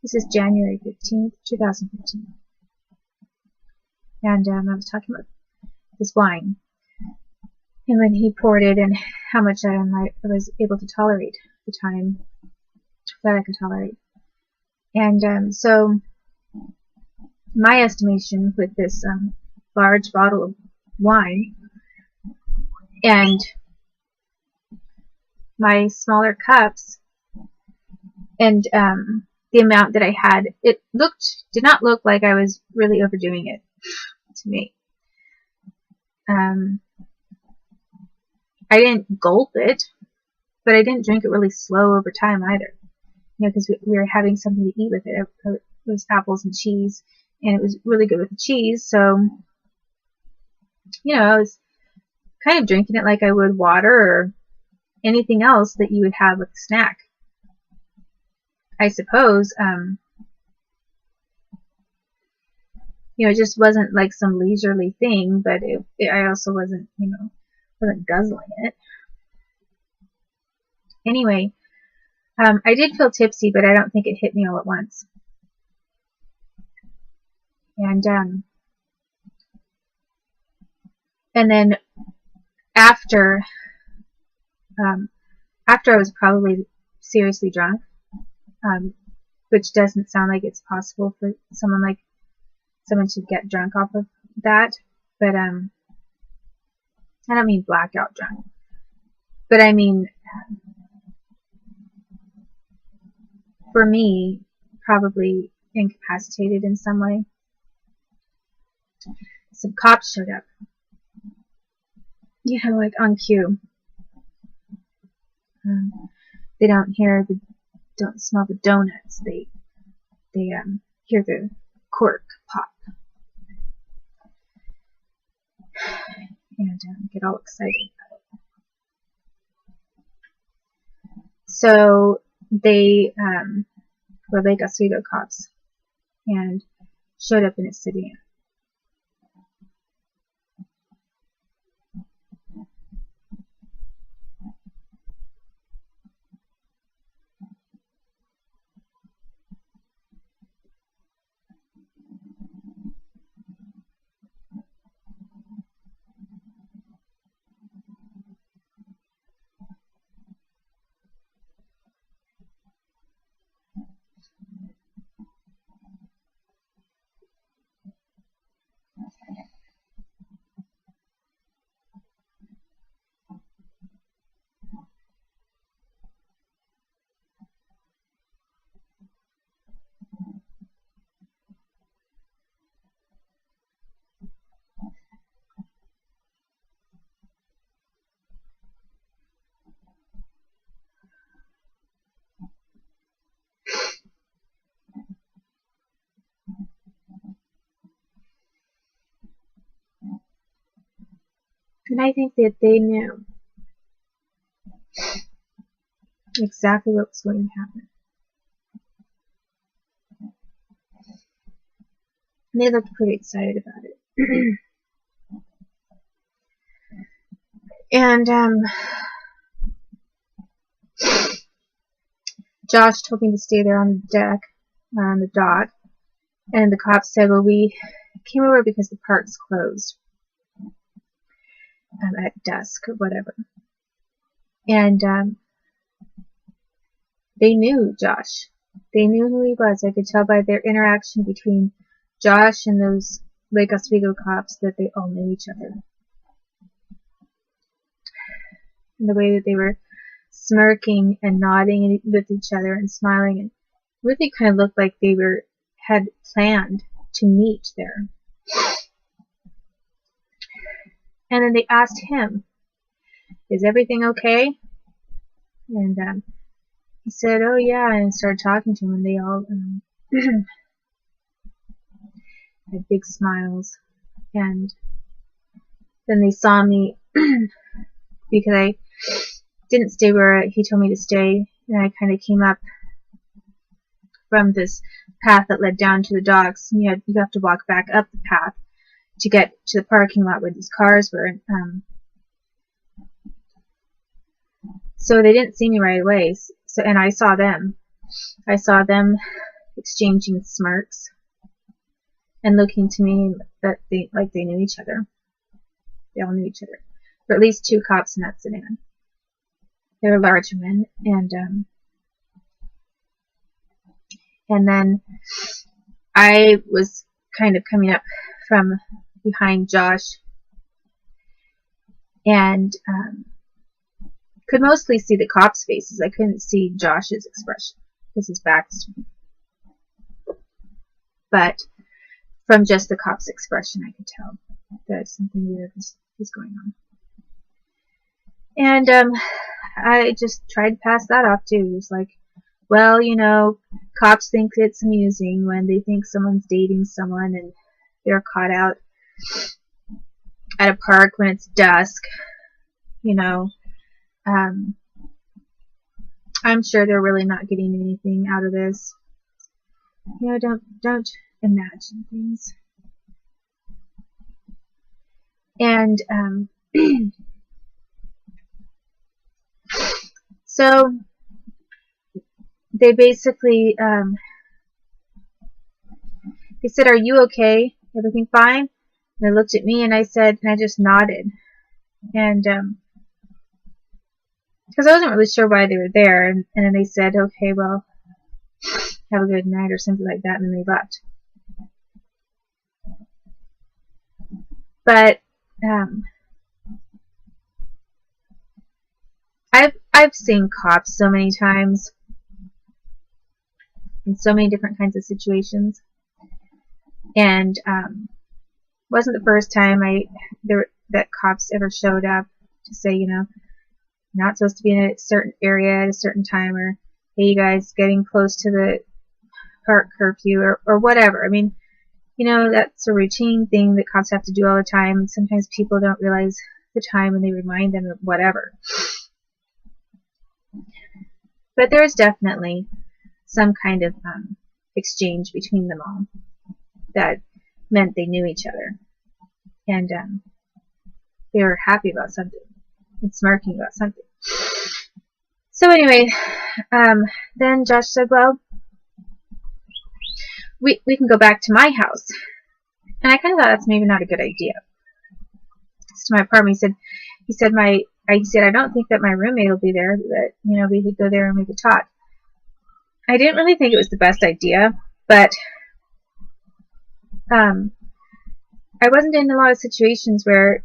This is January 15th, 2015. And I was talking about this wine. And when he poured it and how much I was able to tolerate the time that I could tolerate. And so my estimation with this large bottle of wine and my smaller cups and the amount that I had, it did not look like I was really overdoing it to me. I didn't gulp it, but I didn't drink it really slow over time either. You know, because we were having something to eat with it. It was apples and cheese, and it was really good with the cheese. So, you know, I was kind of drinking it like I would water or anything else that you would have with a snack. I suppose, you know, it just wasn't like some leisurely thing, but I also wasn't, you know, wasn't guzzling it. Anyway, I did feel tipsy, but I don't think it hit me all at once. And then after I was probably seriously drunk, which doesn't sound like it's possible for someone to get drunk off of that, but I don't mean blackout drunk, but I mean, for me, probably incapacitated in some way. Some cops showed up, you know, like on cue. They don't smell the donuts. They hear the cork pop and get all excited about it. So they were Lake Oswego cops and showed up in a sedan. And I think that they knew exactly what was going to happen. And they looked pretty excited about it. And Josh told me to stay there on the deck, on the dock. And the cops said, well, we came over because the park's closed at dusk or whatever. And they knew Josh. They knew who he was. I could tell by their interaction between Josh and those Lake Oswego cops that they all knew each other. And the way that they were smirking and nodding with each other and smiling, and really kind of looked like they had planned to meet there. And then they asked him, is everything okay? And he said, oh yeah, and started talking to him, and they all had big smiles. And then they saw me because I didn't stay where he told me to stay, and I kind of came up from this path that led down to the docks, and you have to walk back up the path to get to the parking lot where these cars were. So they didn't see me right away. And I saw them. I saw them exchanging smirks and looking to me that they knew each other. They all knew each other. Or at least 2 cops in that sedan. They were large men, and then I was kind of coming up from behind Josh, and could mostly see the cops' faces. I couldn't see Josh's expression because his back's to me. But from just the cop's expression, I could tell that something weird was going on. And I just tried to pass that off too. It was like, well, you know, cops think it's amusing when they think someone's dating someone and they're caught out at a park when it's dusk. You know, I'm sure they're really not getting anything out of this. You know, don't imagine things. And so they basically they said, "Are you okay? Everything fine?" And they looked at me, and I said, and I just nodded, and because I wasn't really sure why they were there, and then they said, "Okay, well, have a good night," or something like that, and then they left. But I've seen cops so many times in so many different kinds of situations, and wasn't the first time that cops ever showed up to say, you know, you're not supposed to be in a certain area at a certain time, or hey, you guys getting close to the park curfew, or whatever. I mean, you know, that's a routine thing that cops have to do all the time, and sometimes people don't realize the time and they remind them of whatever. But there's definitely some kind of exchange between them all that meant they knew each other, and they were happy about something and smirking about something. So anyway, then Josh said, well, we can go back to my house. And I kind of thought that's maybe not a good idea. To my apartment, he said I don't think that my roommate will be there, but you know, we could go there and we could talk. I didn't really think it was the best idea, but I wasn't in a lot of situations where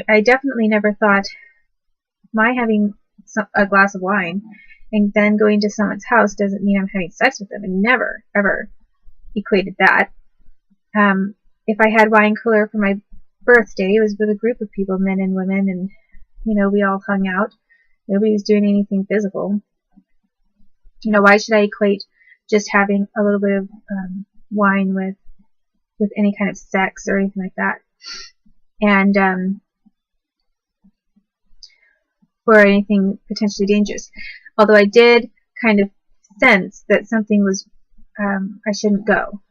I definitely never thought my having a glass of wine and then going to someone's house doesn't mean I'm having sex with them. I never, ever equated that. If I had wine cooler for my birthday, it was with a group of people, men and women, and you know, we all hung out. Nobody was doing anything physical. You know, why should I equate just having a little bit of wine with any kind of sex or anything like that? And or anything potentially dangerous. Although I did kind of sense that something was, I shouldn't go.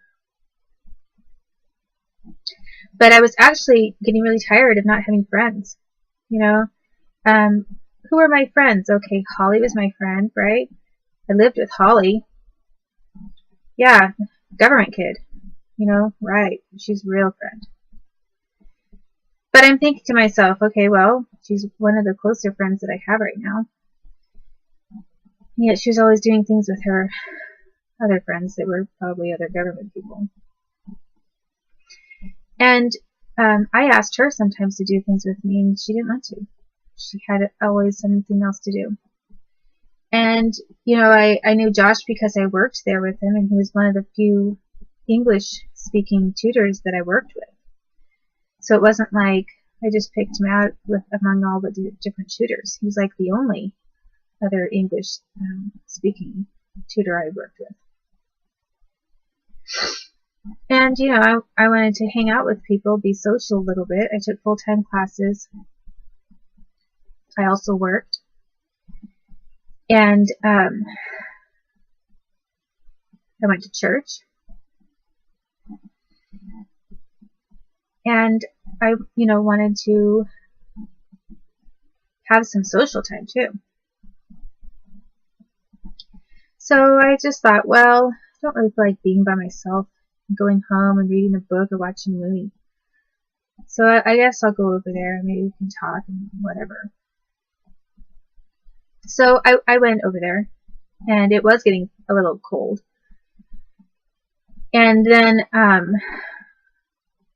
But I was actually getting really tired of not having friends. You know, who were my friends? Okay, Holly was my friend, right? I lived with Holly. Yeah, government kid. You know, right? She's a real friend. But I'm thinking to myself, okay, well, she's one of the closer friends that I have right now. Yet she was always doing things with her other friends that were probably other government people. And I asked her sometimes to do things with me, and she didn't want to. She had always something else to do. And, you know, I knew Josh because I worked there with him, and he was one of the few English-speaking tutors that I worked with. So it wasn't like I just picked him out among all the different tutors. He was like the only other English-speaking tutor I worked with. And, you know, I wanted to hang out with people, be social a little bit. I took full-time classes. I also worked. And I went to church. And I, you know, wanted to have some social time too. So I just thought, well, don't really feel like being by myself, going home and reading a book or watching a movie. So I guess I'll go over there and maybe we can talk and whatever. So I went over there, and it was getting a little cold. And then,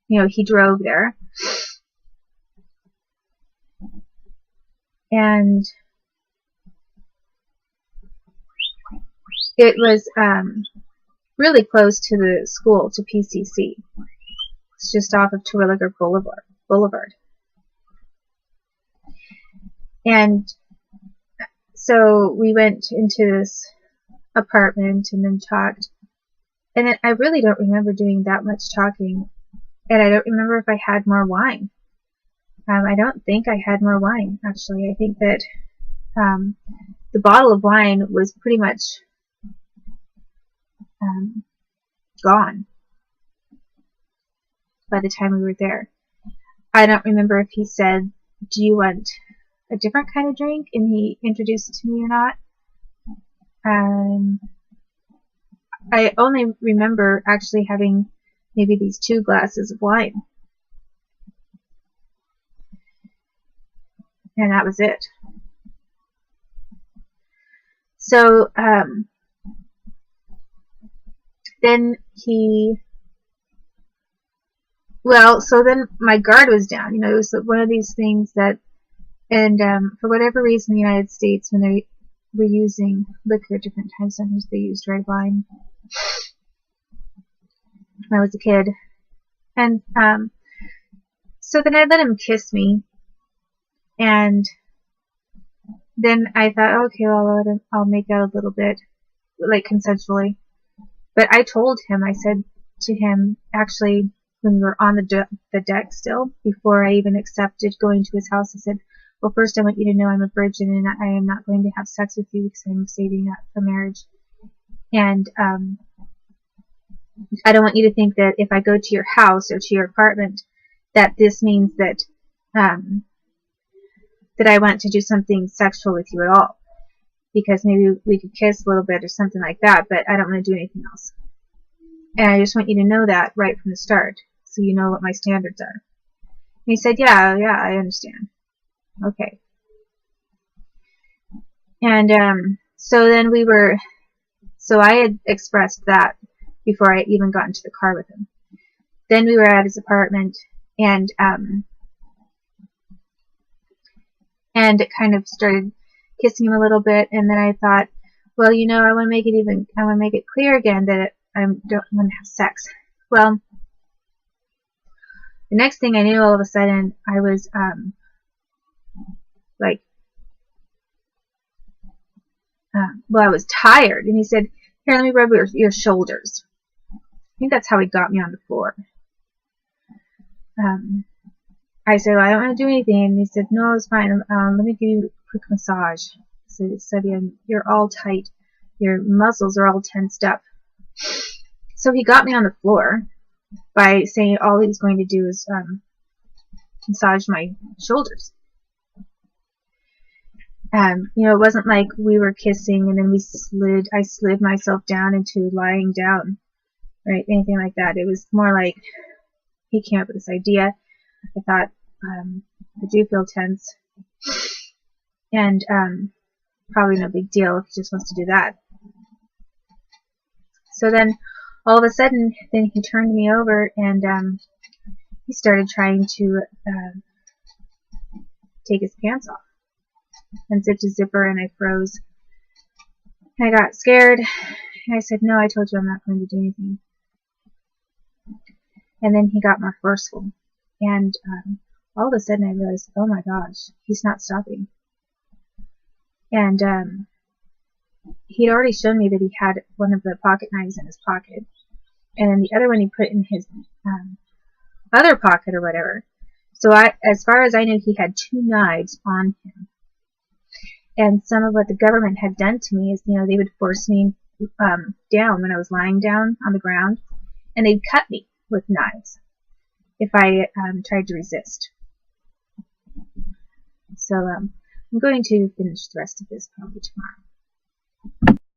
you know, he drove there. And it was really close to the school, to PCC. It's just off of Terwilliger Boulevard. And so we went into this apartment and then talked. And I really don't remember doing that much talking. And I don't remember if I had more wine. I don't think I had more wine, actually. I think that the bottle of wine was pretty much gone by the time we were there. I don't remember if he said, "Do you want a different kind of drink?" and he introduced it to me or not. I only remember actually having maybe these 2 glasses of wine. And that was it. So, then then my guard was down. You know, it was one of these things that, and for whatever reason, in the United States, when they were using liquor at different times, sometimes they used red wine. When I was a kid. And so then I let him kiss me. And then I thought, okay, well, I'll make out a little bit, like consensually. But I told him, I said to him, actually, when we were on the deck still, before I even accepted going to his house, I said, well, first I want you to know I'm a virgin and I am not going to have sex with you because I'm saving that for marriage. And I don't want you to think that if I go to your house or to your apartment that this means that that I want to do something sexual with you at all. Because maybe we could kiss a little bit or something like that, but I don't want to do anything else. And I just want you to know that right from the start, so you know what my standards are. And he said, yeah, I understand. Okay. And so then so I had expressed that before I even got into the car with him. Then we were at his apartment, and it kind of started kissing him a little bit, and then I thought, well, you know, I want to make it clear again that I don't want to have sex. Well, the next thing I knew, all of a sudden, I was I was tired, and he said, here, let me rub your shoulders. I think that's how he got me on the floor. I said, well, I don't want to do anything, and he said, no, it's fine. Let me give you a quick massage. So he said, you're all tight. Your muscles are all tensed up. So he got me on the floor by saying all he was going to do is massage my shoulders. You know, it wasn't like we were kissing and then I slid myself down into lying down, right? Anything like that. It was more like he came up with this idea. I thought, I do feel tense, and probably no big deal if he just wants to do that. So then, all of a sudden, then he turned me over, and he started trying to take his pants off, and zipped his zipper, and I froze. I got scared, and I said, no, I told you I'm not going to do anything. And then he got more forceful, and all of a sudden I realized, oh my gosh, he's not stopping. And he'd already shown me that he had one of the pocket knives in his pocket, and then the other one he put in his other pocket or whatever. So as far as I knew, he had 2 knives on him. And some of what the government had done to me is, you know, they would force me down when I was lying down on the ground, and they'd cut me with knives if I tried to resist. So I'm going to finish the rest of this probably tomorrow.